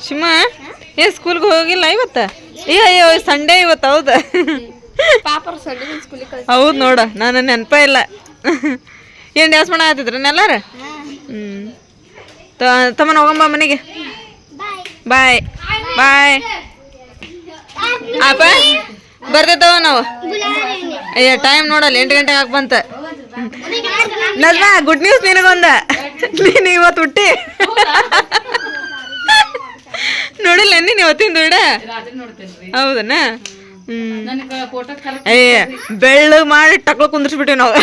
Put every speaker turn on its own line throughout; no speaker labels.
ಶಿಮ ಏ ಸ್ಕೂಲ್ಗೆ ಹೋಗಿಲ್ಲ ಇವತ್ತು ಅಯ್ಯೋ ಸಂಡೇ ಇವತ್ತು ಹೌದಾ ಹೌದು ನೋಡ ನಾನು ನೆನಪ ಇಲ್ಲ ಏನು ಡ್ಯಾನ್ಸ್ ಮಾಡತ್ತಿದ್ರನ್ನ ಎಲ್ಲಾರ ತಮ್ಮನ ಹೋಗಮ್ಮ ಮನೆಗೆ ಬಾಯ್ ಬಾಯ್ ಅಪ್ಪ ಬರ್ತಿದ್ದವ ನಾವು ಅಯ್ಯ ಟೈಮ್ ನೋಡಲ್ಲ 8 ಗಂಟೆಗೆ ಹಾಕಿ ಬಂತ ನಜ್ಮಾ ಗುಡ್ ನ್ಯೂಸ್ ನಿನಗೊಂದ ನೀನು ಇವತ್ತು ಹುಟ್ಟಿ ನೋಡಿಲ್ಲ ನೀನು ಇವತ್ತಿಂದ ಬಿಡ ಹೌದನ ಬೆಳ್ಳಗ್ ಮಾಡಿ ಟಕ್ಳ ಕುಂದ್ರಿಸ್ಬಿಟ್ಟಿವಿ ನಾವು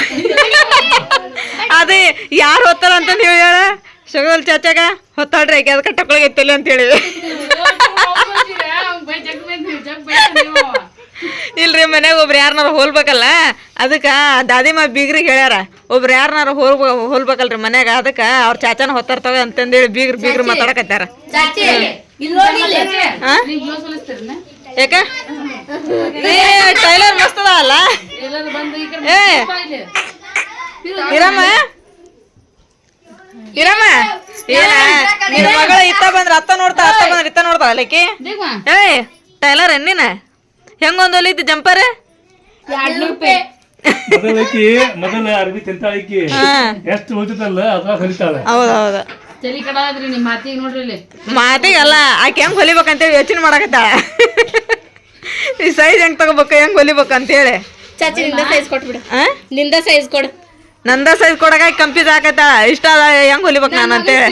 ಅದೇ ಯಾರು ಹೊತ್ತಾರ ಅಂತ ಹೇಳಿ ಹೇಳ ಶಗಲ್ ಚಾಚಾಗ ಹೊತ್ತಾಡ್ರಿ ಆಕೆ ಅದಕ್ಕೆ ಟಕ್ಳಿಗೆ ಎತ್ತಲ್ಲ ಅಂತ ಹೇಳಿವಿ ಇಲ್ರಿ ಮನ್ಯಾಗ ಒಬ್ರು ಯಾರನಾರ ಹೋಲ್ಬೇಕಲ್ಲ ಅದಕ್ಕೆ ದಾದಿಮ್ಮ ಬೀಗ್ರಿಗೆ ಹೇಳ್ಯಾರ ಒಬ್ರು ಯಾರನಾರ ಹೋಲ್ಬೇಕಲ್ರಿ ಮನ್ಯಾಗ ಅದಕ್ಕೆ ಅವ್ರ ಚಾಚಾನ ಹೊತ್ತಾರ್ತಾವ ಅಂತಂದೇಳಿ ಬೀಗ್ರು ಮಾತಾಡಕತ್ತಾರ ಯಾಕ ಟೈಲರ್ ಮಸ್ತ್ ಅಲ್ಲ ಏ ಇರಮ್ಮ ಇರಮ್ಮ ಏನ ನಿನ್ನ ಮಗಳ ಇತ್ತ ಬಂದ್ರ ಅತ್ತ ನೋಡ್ತಾ ಅತ್ತ ಬಂದ್ರ ಇತ್ತ ನೋಡ್ತಾ ಅಲ್ಲಕಿ ಏ ಟೈಲರ್ ಎನ್ನಿನ ಹೆಂಗೊಂದು ಹೊಲಿತಿ ಜಂಪರ್
200 ರೂಪಾಯಿ ಮೊದಲ ಅರ್ಬಿ ತಿಂತಾಳಿಕಿ ಎಷ್ಟು ಹೊಲಿತಲ್ಲ ಅದ ಹೊಲಿತಾಳೆ
ಹೌದೌದು
ತಲಿ ಕಡ ಆದ್ರಿ ನಿಮ್ಮ ಮಾತಿಗೆ ನೋಡ್ರಿ ಇಲ್ಲಿ
ಮಾತಿಗಲ್ಲ ಆಕೆ ಹೆಂಗ್ ಹೊಲಿಬೇಕಂತೇಳಿ ಯೋಚನೆ ಮಾಡಕತ್ತಾಳ ಈ ಸೈಜ್ ಹೆಂಗ್ ತಗೋಬೇಕು ಹೆಂಗ್ ಹೊಲಿಬೇಕಂತೇಳಿ
ಚಾಚಿ ನಿಂದ ಸೈಜ್ ಕೊಟ್ಬಿಡು ನಿಂದ ಸೈಜ್ ಕೊಡು
ನಂದ ಸೈಜ್ ಕೊಡಕ ಕಂಪ್ಯೂಸ್ ಹಾಕತ್ತಾಳ ಇಷ್ಟ ಅದ ಹೆಂಗ್ ಹೊಲಿಬೇಕು ನಾನು ಅಂತೇಳಿ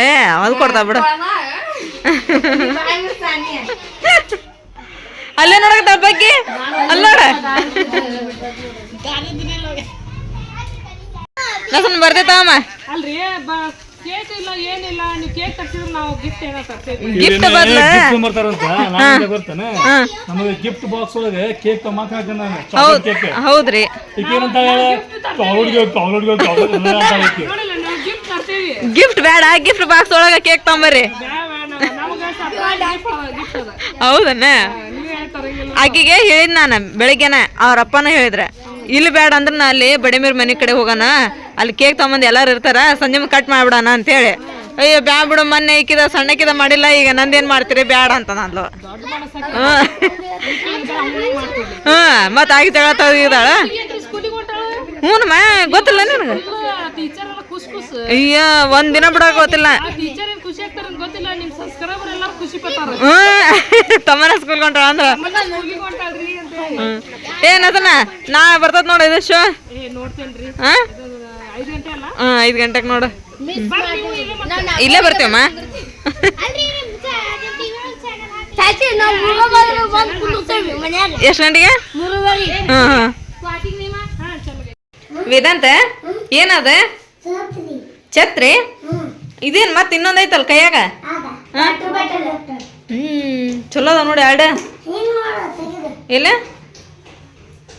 ಏ ಅದು ಕೊಡ್ತಾ ಬಿಡು ಅಲ್ಲೇ ನೋಡಕತ್ತಾಳ ಬಗ್ಗೆ ಅಲ್ಲೋಡ ನಸನ್ ಬರ್ತೈತಮ್ಮ
ಅಲ್ರಿ ಕೇಕ್ ಇಲ್ಲ ಏನಿಲ್ಲ ನೀವು ಕೇಕ್ ತರ್ಸಿದ್ರೆ ನಾವು ಗಿಫ್ಟ್ ಏನೋ ತರ್ತೀವಿ
ಗಿಫ್ಟ್ ಬದಲ
ಬರ್ತಾರಂತ ನಾನು ಬರ್ತಾನೆ ನಮಗೆ ಗಿಫ್ಟ್ ಬಾಕ್ಸ್ ಒಳಗೆ ಕೇಕ್ ಮಾತಾಡ್ತೀನಿ ನಾನು ಚಾಕ್ಲೇಟ್ ಕೇಕ್
ಹೌದ್ರಿ
ಈಗ ಏನಂತ ಹೇಳ ಚಾಕ್ಲೇಟ್
ನೋಡಿಲ್ಲ ನಾವು ಗಿಫ್ಟ್ ತರ್ತೀವಿ
ಗಿಫ್ಟ್ ಬೇಡ ಗಿಫ್ಟ್ ಬಾಕ್ಸ್ ಒಳಗ ಕೇಕ್ ತಗೊಂಬರ್ರಿ
ನಮಗೆ ಗಿಫ್ಟ್ ಅದ
ಹೌದನ್ನ
ನೀವೇ ತರಂಗಿಲ್ಲ
ಆಕಿಗೆ ಹೇಳಿದ್ ನಾನು ಬೆಳಿಗ್ಗೆನ ಅವ್ರ ಅಪ್ಪನ ಹೇಳಿದ್ರೆ ಇಲ್ಲಿ ಬೇಡ ಅಂದ್ರೆ ನಾ ಅಲ್ಲಿ ಬಡಿಮೀರ್ ಮನೆ ಕಡೆ ಹೋಗೋಣ ಅಲ್ಲಿ ಕೇಕ್ ತಗೊಂಬಂದು ಎಲ್ಲಾರು ಇರ್ತಾರ ಸಂಜೆ ಕಟ್ ಮಾಡ್ಬಿಡೋಣ ಅಂತೇಳಿ ಅಯ್ಯೋ ಬ್ಯಾಡ ಬಿಡು ಮೊನ್ನೆ ಈಕಿದ ಸಣ್ಣಕ್ಕಿದ ಮಾಡಿಲ್ಲ ಈಗ ನಂದೇನ್ ಮಾಡ್ತೀರಿ ಬ್ಯಾಡ ಅಂತ ನಾನು ಮತ್ತ ಆಗಿ ಜಗಳ ತೆಗಿದಾಳ ಹ್ಞೂನಮ್ಮ ಗೊತ್ತಿಲ್ಲ ನಿನಗೆ ಅಯ್ಯ ಒಂದಿನ ಬಿಡೋಕೆ ಗೊತ್ತಿಲ್ಲ ತಮ್ಮನ ಸ್ಕೂಲ್ ಕೊಂಟಾಳ ಅಂದ್ರ ಏನದನ್ನ ನಾ ಬರ್ತದ ನೋಡ ಇದು ಶೋ 5 ಗಂಟೆಗೆ ನೋಡು ಇಲ್ಲೇ ಬರ್ತೀವಮ್ಮ ಎಷ್ಟು ಗಂಟೆಗೆ ವೇದಾಂತ ಏನದ ಛತ್ರಿ ಇದೇನ್ ಮತ್ ಇನ್ನೊಂದ್ ಐತಲ್ ಕೈಯಾಗ ಚಲೋ ಅದ ನೋಡಿ ಆಡ ಇಲ್ಲ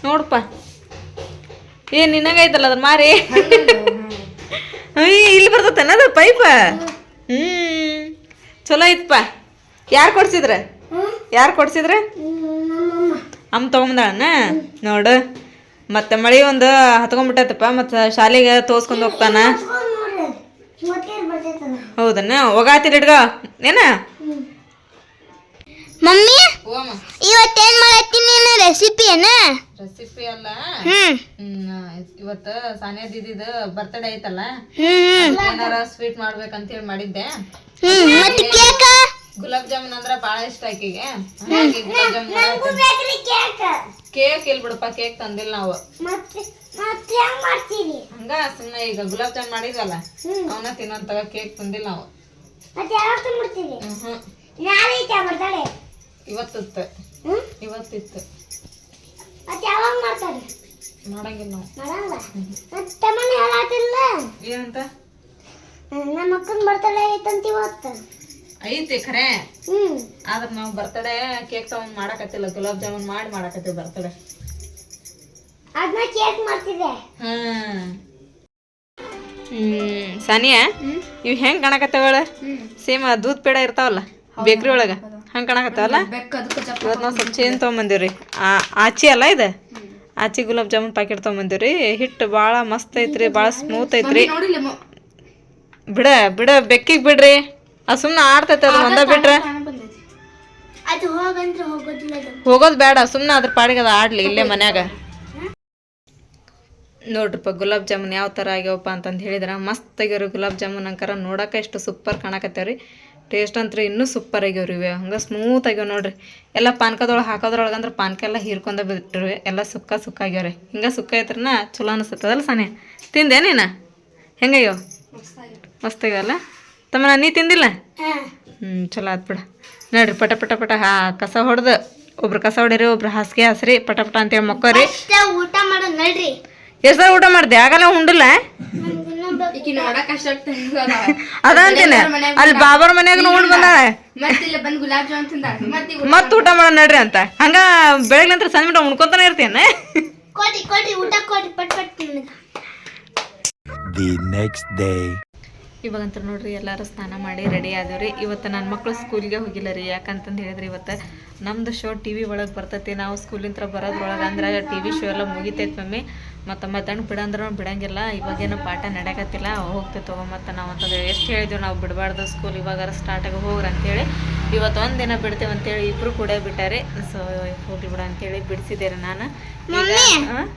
ನೋಡಪ್ಪ ಏನ್ ನಿನ್ನಂಗೈತಲ್ಲ ಅದ್ರ ಮಾರಿ ಇಲ್ಲಿ ಬರ್ತತನದ ಪೈಪ ಚಲೋ ಐತಪ್ಪ ಯಾರು ಕೊಡ್ಸಿದ್ರ ಅಮ್ಮ ತಗೊಂಬಂದಾಳನ ನೋಡು ಮತ್ತೆ ಮಳಿ ಒಂದು ಹತ್ಕೊಂಡ್ಬಿಟ್ಟೈತಪ್ಪ ಮತ್ತೆ ಶಾಲೆಗೆ ತೋರ್ಸ್ಕೊಂಡ್ ಹೋಗ್ತಾನ ಹೌದನ್ನ ಹೋಗಾತಿರ್ ಹಿಡ್ಗ ಏನ
ಮಮ್ಮಿ ಇವತ್ತೇನ್ ಮಾಡತ್ತೀನಿ ರೆಸಿಪಿ
ರೆಸಿಪಿ ಅಲ್ಲ ಇವತ್ತು ಸಾನಿಯಾ ದೀದಿದ ಬರ್ತಡೇ ಐತಲ್ಲ ಏನಾರ ಸ್ವೀಟ್ ಮಾಡ್ಬೇಕಂತ ಹೇಳಿ ಮಾಡಿದ್ದೆ ಗುಲಾಬ್ ಜಾಮೂನ್ ಅಂದ್ರ ಬಾಳ ಇಷ್ಟ ಆಕಿಗೆ ಕೇಕ್ ಇಲ್ ಬಿಡಪ್ಪ ಕೇಕ್ ತಂದಿಲ್ಲ ನಾವು ಹಂಗ ಸುಮ್ನೆ ಈಗ ಗುಲಾಬ್ ಜಾಮೂನ್ ಮಾಡಿದ್ವಲ್ಲ ಅವನ ತಿನ್ನೋಂತಗ ಕೇಕ್ ತಂದಿಲ್ಲ ನಾವು ಇವತ್ತಿತ್ತು ಮಾಡಂಗಿಲ್ಲ ನಾವು ಏನಂತ
ನಮ್ಮ ಅಕ್ಕನ ಬರ್ತಡೇ ಐತಂತ ಇವತ್ತು
ಐತಿ ಖರೆ ಆದ್ರ ನಾವು ಬರ್ತಡೇ ಕೇಕ್ ತಗೊಂಡ್ ಮಾಡಕತ್ತಿಲ್ಲ ಗುಲಾಬ್ ಜಾಮೂನ್ ಮಾಡಿ ಮಾಡಕತ್ತೀವಿ ಬರ್ತಡೇ
ಅದನ್ನ ಕೇಕ್ ಮಾಡ್ತಿದ್ದೆ
ಸಾನಿಯಾ ಇವ್ ಹೆಂಗ್ ಕಾಣಕತ್ತವಳ ಸೇಮ್ ದೂದ್ ಪೇಡ ಇರ್ತಾವಲ್ಲ ಬೇಕ್ರಿ ಒಳಗ ಹಂಗೆ ಕಾಣಕತ್ತಾವಲ್ಲ ಇವತ್ತು ನಾವು ಸ್ವಲ್ಪ ಚೇಂಜ್ ತೊಗೊಂಬಂದಿವ್ರಿ ಆಚಿ ಅಲ್ಲ ಇದು ಆಚಿ ಗುಲಾಬ್ ಜಾಮೂನ್ ಪ್ಯಾಕೆಟ್ ತೊಗೊಂಬಂದಿವ್ರಿ ಹಿಟ್ಟು ಭಾಳ ಮಸ್ತ್ ಐತ್ರಿ ಭಾಳ ಸ್ಮೂತ್ ಐತ್ರಿ ಬಿಡ ಬೆಕ್ಕಿಗೆ ಬಿಡ್ರಿ ಅದು ಸುಮ್ಮನೆ ಆಡ್ತೈತೆ ಅದು ಒಂದ ಬಿಟ್ರೆ
ಅದು ಹೋಗಂದ್ರೆ ಹೋಗೋದಿಲ್ಲ ಅದು.
ಹೋಗೋದು ಬೇಡ ಸುಮ್ಮನೆ ಅದ್ರ ಪಾಡಿಗೆ ಅದು ಆಡ್ಲಿ ಇಲ್ಲೇ ಮನ್ಯಾಗ. ನೋಡ್ರಿಪ್ಪ ಗುಲಾಬ್ ಜಾಮೂನ್ ಯಾವ ಥರ ಆಗ್ಯಾವಪ್ಪ ಅಂತಂದು ಹೇಳಿದ್ರೆ ಮಸ್ತ್ ಆಗ್ಯಾವ್ರಿ ಗುಲಾಬ್ ಜಾಮೂನ್ ಅಂಕಾರ ನೋಡೋಕೆ ಎಷ್ಟು ಸೂಪರ್ ಕಾಣಕತ್ತೇವ್ರಿ. ಟೇಸ್ಟ್ ಅಂತೂ ಇನ್ನೂ ಸೂಪರ್ ಆಗ್ಯಾವ್ರಿ ಇವೆ ಹಂಗೆ ಸ್ಮೂತ್ ಆಗ್ಯಾವ ನೋಡ್ರಿ. ಎಲ್ಲ ಪಾನ್ಕದೊಳಗೆ ಹಾಕೋದ್ರೊಳಗೆ ಅಂದ್ರೆ ಪಾನ್ಕ ಎಲ್ಲ ಹೀರ್ಕೊಂಡ ಬಿಟ್ಟಿರಿ ಎಲ್ಲ ಸುಕ್ಕ ಆಗ್ಯಾವ್ರಿ. ಹಿಂಗೆ ಸುಕ್ಕ ಐತ್ರನ ಚಲೋ ಅನಿಸ್ತದಲ್ಲ ಸಾನೆ ತಿಂದೆ ನೀನು ಹೆಂಗಾಗ್ಯಾವ ಮಸ್ತ್ ಆಗ್ಯಾವಲ್ಲ ತಮ್ಮ ನೀ ತಿಂದಿಲ್ಲ ಚಲೋ ಆತ್ ಬಿಡ ನೋಡ್ರಿ ಪಟ ಪಟ ಪಟ ಕಸ ಹೊಡೆದು ಒಬ್ರು ಕಸ ಹೊಡೀರಿ ಒಬ್ರು ಹಾಸಿಗೆ ಹಸ್ರಿ ಪಟ ಪಟ ಅಂತೇಳಿ ಮಕ್ಕೋರಿ.
ಊಟ ಮಾಡೋದು ನಡ್ರಿ.
ಎಷ್ಟು ಊಟ ಮಾಡ್ದೆ ಆಗಲ್ಲ ಉಂಡಿಲ್ಲ ಅದ ಅಂತೀನಿ ಅಲ್ಲಿ ಬಾಬರ್ ಮನ್ಯಾಗ ಉಂಡ್ ಬಂದಾಳೆ ಮತ್ ಊಟ ಮಾಡೋಣ ನಡ್ರಿ ಅಂತ ಹಂಗ ಬೆಳಗ್ಗೆ ನಂತರ ಸಂಜೆ ಮಟ್ಟ ಉಣ್ಕೊಂತಾನೆ ಇರ್ತೀನ.
ಕೊಡಿ ಊಟ ಕೊಡಿ ಪಟ್ ಪಟ್ ತಿನ್ನೋದು.
ಇವಾಗಂತ ನೋಡ್ರಿ ಎಲ್ಲರೂ ಸ್ನಾನ ಮಾಡಿ ರೆಡಿ ಆದವ್ರಿ. ಇವತ್ತು ನನ್ನ ಮಕ್ಕಳು ಸ್ಕೂಲ್ಗೆ ಹೋಗಿಲ್ಲ ರೀ ಯಾಕಂತಂದು ಹೇಳಿದ್ರೆ ಇವತ್ತು ನಮ್ದು ಶೋ ಟಿ ವಿ ಒಳಗೆ ಬರ್ತೈತಿ. ನಾವು ಸ್ಕೂಲಿಂದ ಬರೋದ್ರೊಳಗೆ ಅಂದ್ರೆ ಟಿ ವಿ ಶೋ ಎಲ್ಲ ಮುಗಿತೈತೆ ಮಮ್ಮಿ ಮತ್ತು ಮಧ್ಯಾಹ್ನ ಬಿಡಂದ್ರೆ ಬಿಡಂಗಿಲ್ಲ. ಇವಾಗೇನೋ ಪಾಠ ನಡೆಯಕತ್ತಿಲ್ಲ ಹೋಗ್ತೈತೆ ತಗೋ ಮತ್ತು ನಾವು ಅಂತಂದ್ರೆ ಎಷ್ಟು ಹೇಳಿದ್ವಿ ನಾವು ಬಿಡಬಾರ್ದು ಸ್ಕೂಲ್ ಇವಾಗ ಸ್ಟಾರ್ಟಾಗಿ ಹೋಗ್ರಿ ಅಂತೇಳಿ ಇವತ್ತು ಒಂದು ದಿನ ಬಿಡ್ತೇವೆ ಅಂತೇಳಿ ಇಬ್ಬರು ಕೂಡ ಬಿಟ್ಟಾರೆ. ಸೊ ಹೋಗ್ಲಿ ಬಿಡ ಅಂತೇಳಿ ಬಿಡಿಸಿದ್ದೇನೆ ನಾನು.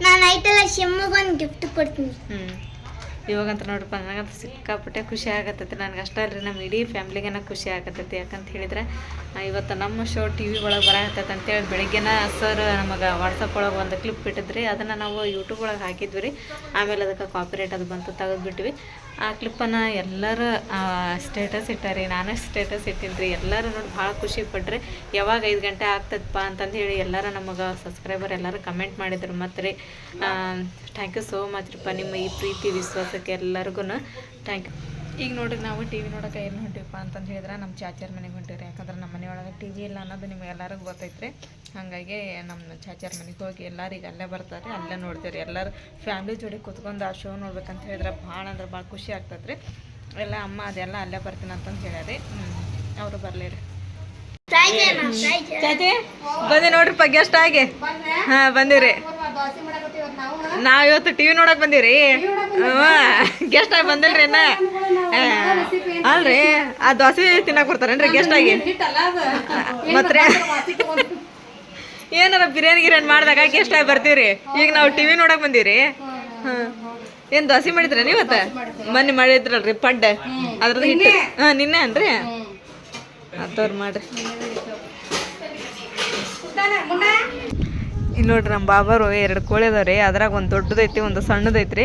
ನಾನು ಆಯ್ತಲ್ಲ ಶಿವಮೊಗ್ಗೊಂದು ಗಿಫ್ಟ್ ಕೊಡ್ತೀನಿ.
ಇವಾಗಂತ ನೋಡ್ರಪ್ಪ ನನಗಂತ ಸಿಕ್ಕಾಪಟ್ಟೆ ಖುಷಿ ಆಗತ್ತೈತಿ. ನನಗೆ ಅಷ್ಟೇ ಅಲ್ರಿ ನಮ್ಮ ಇಡೀ ಫ್ಯಾಮ್ಲಿಗೆನ ಖುಷಿ ಆಗತ್ತೈತಿ. ಯಾಕಂತ ಹೇಳಿದ್ರೆ ಇವತ್ತು ನಮ್ಮ ಶೋ ಟಿ ವಿ ಒಳಗೆ ಬರತ್ತೈತೆ ಅಂತೇಳಿ ಬೆಳಿಗ್ಗೆನ ಸರ್ ನಮಗೆ ವಾಟ್ಸಪ್ ಒಳಗೆ ಒಂದು ಕ್ಲಿಪ್ ಬಿಟ್ಟಿದ್ರಿ. ಅದನ್ನು ನಾವು ಯೂಟ್ಯೂಬ್ ಒಳಗೆ ಹಾಕಿದ್ವಿ ರೀ. ಆಮೇಲೆ ಅದಕ್ಕೆ ಕಾಪಿರೈಟ್ ಅದು ಬಂತು ತೆಗೆದುಬಿಟ್ವಿ. ಆ ಕ್ಲಿಪ್ಪನ್ನು ಎಲ್ಲರೂ ಸ್ಟೇಟಸ್ ಇಟ್ಟಾರಿ ನಾನು ಸ್ಟೇಟಸ್ ಇಟ್ಟಿನಿ ರೀ. ಎಲ್ಲರೂ ನೋಡಿ ಭಾಳ ಖುಷಿ ಪಡ್ರಿ. ಯಾವಾಗ 5 ಗಂಟೆ ಆಗ್ತದಪ್ಪ ಅಂತಂದು ಹೇಳಿ ಎಲ್ಲರೂ ನಮಗೆ ಸಬ್ಸ್ಕ್ರೈಬರ್ ಎಲ್ಲರೂ ಕಮೆಂಟ್ ಮಾಡಿದ್ರು. ಮತ್ತು ರೀ ಥ್ಯಾಂಕ್ ಯು ಸೋ ಮಚ್ ರೀಪ್ಪ ನಿಮ್ಮ ಈ ಪ್ರೀತಿ ವಿಶ್ವಾಸಕ್ಕೆ ಎಲ್ಲರಿಗೂ ಥ್ಯಾಂಕ್ ಯು. ಈಗ ನೋಡ್ರಿ ನಾವು ಟಿ ವಿ ನೋಡೋಕೆ ಏನು ಹೊಂಟಿವಪ್ಪ ಅಂತಂದು ಹೇಳಿದ್ರೆ ನಮ್ಮ ಚಾಚಾರ ಮನೆಗೆ ಹೊಂಟಿವ್ರಿ. ಯಾಕಂದ್ರೆ ನಮ್ಮ ಮನೆಯೊಳಗೆ ಟಿ ವಿ ಇಲ್ಲ ಅನ್ನೋದು ನಿಮ್ಗೆ ಎಲ್ಲರಿಗೂ ಗೊತ್ತೈತ್ರಿ. ಹಾಗಾಗಿ ನಮ್ಮ ಚಾಚಾರ ಮನೆಗೆ ಹೋಗಿ ಎಲ್ಲರಿಗೆ ಅಲ್ಲೇ ಬರ್ತಾರೆ ಅಲ್ಲೇ ನೋಡ್ತೀವಿ. ಎಲ್ಲರೂ ಫ್ಯಾಮ್ಲಿ ಜೋಡಿ ಕೂತ್ಕೊಂಡು ಆ ಶೋ ನೋಡ್ಬೇಕಂತ ಹೇಳಿದ್ರೆ ಭಾಳ ಅಂದ್ರೆ ಭಾಳ ಖುಷಿ ಆಗ್ತದೆ ರೀ. ಎಲ್ಲ ಅಮ್ಮ ಅದೆಲ್ಲ ಅಲ್ಲೇ ಬರ್ತೀನಿ ಅಂತಂದು ಹೇಳ್ಯಾರಿ. ಅವರು ಬರಲಿ ರೀ. ಚಾಚಿ ಬಂದಿ ನೋಡ್ರಿಪ್ಪ ಗೆಸ್ಟ್ ಆಗಿ. ಹಾಂ ಬಂದೀವ್ರಿ ನಾವು ಇವತ್ತು ಟಿ ವಿ ನೋಡಕ್ ಬಂದೀವ್ರಿ. ಗೆಸ್ಟ್ ಆಗಿ ಬಂದಿಲ್ರಿ ಇನ್ನ ಅಲ್ರಿ ಆ ದೋಸೆ ತಿನ್ನಕ್ ಬರ್ತಾರೇನ್ರಿ ಗೆಸ್ಟ್ ಆಗಿ. ಮತ್ತೆ ಏನಾರ ಬಿರಿಯಾನಿ ಮಾಡಿದಾಗ ಗೆಸ್ಟ್ ಆಗಿ ಬರ್ತೀವ್ರಿ. ಈಗ ನಾವು ಟಿ ವಿ ನೋಡಕ್ ಬಂದೀವ್ರಿ. ಹಾಂ ಏನು ದೋಸೆ ಮಾಡಿದ್ರಿ ನೀವತ್ತ ಮೊನ್ನೆ ಮಾಡಿದ್ರಲ್ರಿ ಪಡ್ಡೆ ಅದ್ರದ್ದು ಹಿಟ್ಟು ನಿನ್ನೆ ಅನ್ರಿ ಅಂತವ್ರು ಮಾಡ್ರಿ. ಇಲ್ಲಿ ನೋಡ್ರಿ ನಮ್ಮ ಬಾಬರು 2 ಕೋಳಿ ಅದಾವ್ರಿ. ಅದ್ರಾಗ ಒಂದು ದೊಡ್ಡದೈತಿ ಒಂದು ಸಣ್ಣದೈತ್ರಿ.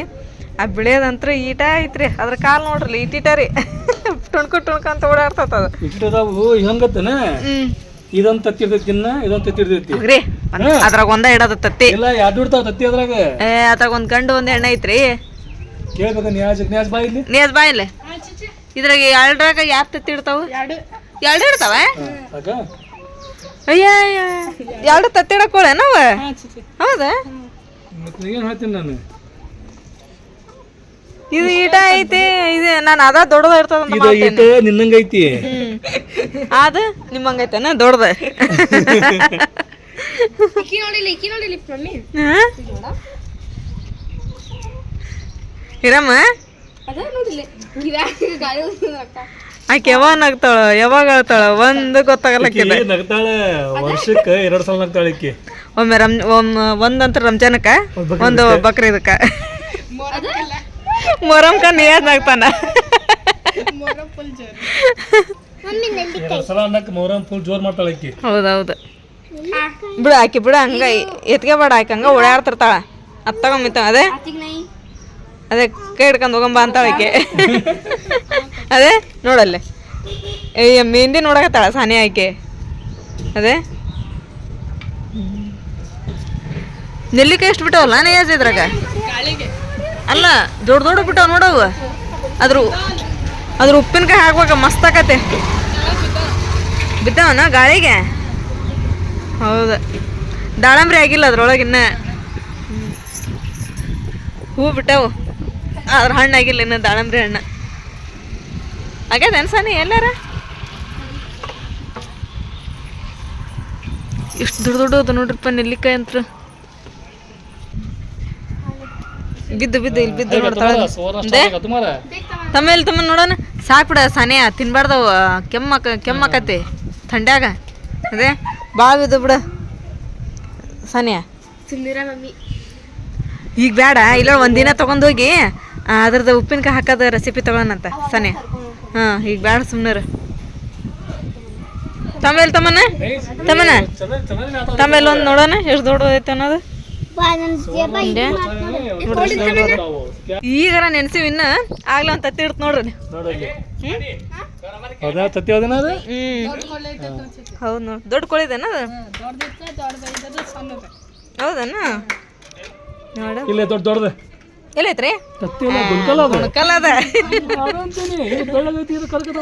ಆ ಬಿಳಿಯೋದಂತ್ರ ಈಟ ಐತ್ರಿ. ಅದ್ರ ಕಾಲು ನೋಡ್ರಿ ಈಟೀಟ ರೀ ಟುಣ್ಕೊಂತ ಓಡಾಡ್ತದ ಅದು.
ಇಟ್ಟದಾವು ಹೆಂಗತ್ತನ ಇದೊಂದು ತತ್ತಿರ್ತೈತಿ ಇದೊಂದು ತತ್ತಿರ್ತೈತಿ
ರೀ. ಅದ್ರಾಗ ಒಂದ ಇಡೋದು ತತ್ತಿ
ಇಲ್ಲ 2 ಇಡ್ತಾವ ತತ್ತಿ ಅದ್ರಾಗ.
ಅದ್ರಾಗ ಒಂದು ಗಂಡು ಒಂದು ಹೆಣ್ಣು ಐತ್ರಿ.
ಕೇಳ್ಬೇಕ ನ್ಯಾಜ್ ಬಾ ಇಲ್ಲಿ
ನೇಜ್ ಬಾ ಇಲ್ಲಿ. ಇದ್ರಾಗ 2ರಾಗ ಯಾವ ತತ್ತಿ ಇಡ್ತಾವ 2 ಇಡ್ತಾವ. ಅಯ್ಯ 2 ತತ್ತಿ ಇಡಕೋಳೆ ನಾವ ಹೌದಾ.
ಏನು ಹೇಳ್ತೀನಿ ನಾನು
ಇದು ಈಟ ಐತಿ ಇದು ನಾನು ಅದ ದೊಡ್ಡದ ಇರ್ತದ
ಇದು ಈಟ ನಿನ್ನಂಗೈತಿ
ಅದ ನಿಮ್ಮಂಗೈತೇನ ದೊಡ್ಡದ. ಇರಮ್ಮ ಆಕೆ ಯಾವಾಗ ನಗ್ತಾಳ ಯಾವಾಗ ಅಳ್ತಾಳ ಒಂದು ಗೊತ್ತಾಗಲ್ಲಕ್ಕಿಲ್ಲ.
ನಗ್ತಾಳ ವರ್ಷಕ್ಕೆ 2 ಸಲ ನಗ್ತಾಳ ಈಕಿ.
ಒಮ್ಮೆ ಒಂದಂತರ ರಂಜಾನಕ್ಕ ಒಂದು ಬಕ್ರೀದಕ್ಕ ಮೊರಮ್ಕ ನಿಯಾಜ್ ನಗ್ತಾನ. ಹೌದೌದು ಬಿಡು ಆಕಿ ಬಿಡು ಹಂಗ ಎತ್ಗೆ ಬೇಡ ಆಕಿ ಹಂಗ ಓಡಾಡ್ತಿರ್ತಾಳ. ಅದು ತಗೊಂಬಿತ್ತ ಅದೇ ಕೈ ಹಿಡ್ಕೊಂಡು ಹೋಗಂಬ ಅಂತಾಳ ಆಕೆ. ಅದೇ ನೋಡಲ್ಲೇ ಮೆಹಂದಿ ನೋಡಕತ್ತಾಳ ಸಾನಿ ಆಕೆ. ಅದೇ ನೆಲ್ಲಿಕಾಯಿ ಎಷ್ಟು ಬಿಟ್ಟವಲ್ಲ ನಿಯಾಜ್ ಇದ್ರಾಗ ಅಲ್ಲ ದೊಡ್ಡ ಬಿಟ್ಟವ ನೋಡವು. ಅದ್ರ ಉಪ್ಪಿನಕಾಯಿ ಹಾಕ್ಬೇಕ ಮಸ್ತ್ ಆಕತೆ. ಬಿದ್ದಾವನ ಗಾಳಿಗೆ. ಹೌದು ದಾಳಂಬ್ರಿ ಆಗಿಲ್ಲ ಅದ್ರೊಳಗೆ ಇನ್ನ ಹೂ ಬಿಟ್ಟವು. ಅದ್ರ ಹಣ್ಣು ಆಗಿಲ್ಲ ಇನ್ನು ದಾಳಂಬ್ರಿ ಹಣ್ಣು ಆಗ್ಯದ ಅನ್ಸಾನಿ ಎಲ್ಲಾರ. ಎಷ್ಟು ದೊಡ್ಡ ನೋಡ್ರಿಪ್ಪ ನೆಲ್ಲಿಕಾಯಿ ಅಂತ ಬಿದ್ದು ಇಲ್ಲಿ ಬಿದ್ದು ನೋಡ್ತಾಳೆ. ತಮ್ಮ ನೋಡೋಣ ಸಾಕ್ಬಿಡ ಸಾನಿಯ ತಿನ್ಬಾರ್ದವ ಕೆಮ್ಮಕತಿ ಥಂಡ್ಯಾಗ ಅದೇ ಭಾಳ ಇದು ಬಿಡ ಸಾನಿಯ
ಸುಮ್ನಿರ ಮಮ್ಮಿ.
ಈಗ ಬೇಡ ಇಲ್ಲ ಒಂದಿನ ತೊಗೊಂಡೋಗಿ ಅದ್ರದ್ದು ಉಪ್ಪಿನಕಾಯಿ ಹಾಕೋದು ರೆಸಿಪಿ ತೊಗೊಳನಂತ ಸಾನಿಯ. ಹಾಂ ಈಗ ಬೇಡ ಸುಮ್ಮನೆ ತಮ್ಮೇಲೆ ತಮ್ಮನ ತಮ್ಮೇಲೆ ಒಂದು ನೋಡೋಣ ಎಷ್ಟು ದೊಡ್ಡದೈತೆ ಅನ್ನೋದು. ಈಗಾರ ನೆನ್ಸಿವಿ ಇನ್ನ ಆಗ್ಲ ಅಂತ ತಿಡ್ತ್ ನೋಡ್ರಿ.
ಹೌದಾ ತತ್ತಿ ಹೋದನ ಅದು?
ಹೌದು ನೋಡಿ ದೊಡ್ಡ ಕೋಳಿದೇನ ಅದು? ಹೌದನ ನೋಡ
ಇಲ್ಲ ದೊಡ್ಡದು
ಎಲ್ಲೈತ್ರಿ?
ತತ್ತಿ ಇಲ್ಲ ಗುಲ್ಕಲ್ ಅದು.
ಗುಣಕಲ್ ಅದ
ಅದಂತೀನಿ ಇದು ಬೆಳ್ಳಗೈತಿ ಇದು ಕರ್ಕದ